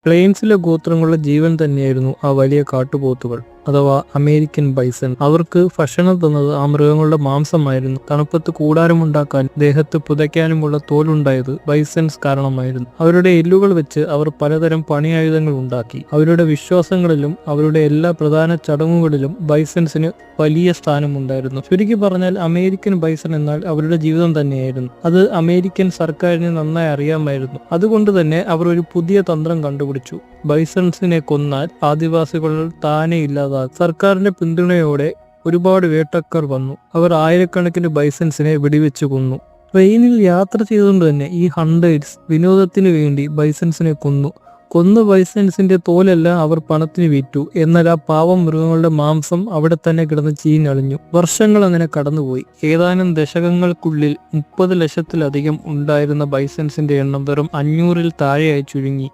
പ്ലെയിൻസിലെ ഗോത്രങ്ങളുടെ ജീവൻ തന്നെയായിരുന്നു ആ വലിയ കാട്ടുപോത്തുകൾ അഥവാ അമേരിക്കൻ ബൈസൺ. അവർക്ക് ഭക്ഷണം തന്നത് ആ മൃഗങ്ങളുടെ മാംസമായിരുന്നു. തണുപ്പത്ത് കൂടാരമുണ്ടാക്കാൻ ദേഹത്ത് പുതയ്ക്കാനുമുള്ള തോലുണ്ടായത് ബൈസൺസ് കാരണമായിരുന്നു. അവരുടെ എല്ലുകൾ വെച്ച് അവർ പലതരം പണിയായുധങ്ങൾ ഉണ്ടാക്കി. അവരുടെ വിശ്വാസങ്ങളിലും അവരുടെ എല്ലാ പ്രധാന ചടങ്ങുകളിലും ബൈസൺസിന് വലിയ സ്ഥാനമുണ്ടായിരുന്നു. ചുരുക്കി പറഞ്ഞാൽ അമേരിക്കൻ ബൈസൺ എന്നാൽ അവരുടെ ജീവിതം തന്നെയായിരുന്നു. അത് അമേരിക്കൻ സർക്കാരിന് നന്നായി അറിയാമായിരുന്നു. അതുകൊണ്ട് തന്നെ അവർ ഒരു പുതിയ തന്ത്രം കണ്ടുപിടിച്ചു. ബൈസൺസിനെ കൊന്നാൽ ആദിവാസികൾ താനെ ഇല്ലാതാകും. സർക്കാരിന്റെ പിന്തുണയോടെ ഒരുപാട് വേട്ടക്കാർ വന്നു. അവർ ആയിരക്കണക്കിന് ബൈസൺസിനെ വെടിവെച്ച് കൊന്നു. ട്രെയിനിൽ യാത്ര ചെയ്തുകൊണ്ട് തന്നെ ഈ ഹണ്ടേഴ്സ് വിനോദത്തിന് വേണ്ടി ബൈസൺസിനെ കൊന്ന ബൈസൺസിന്റെ തോലെല്ലാം അവർ പണത്തിന് വിറ്റു. എന്നാൽ ആ പാവം മൃഗങ്ങളുടെ മാംസം അവിടെ തന്നെ കിടന്ന് ചീഞ്ഞളിഞ്ഞു. വർഷങ്ങൾ അങ്ങനെ കടന്നുപോയി. ഏതാനും ദശകങ്ങൾക്കുള്ളിൽ 30 ലക്ഷത്തിലധികം ഉണ്ടായിരുന്ന ബൈസൺസിന്റെ എണ്ണം വെറും 500-ൽ താഴെയായി ചുരുങ്ങി.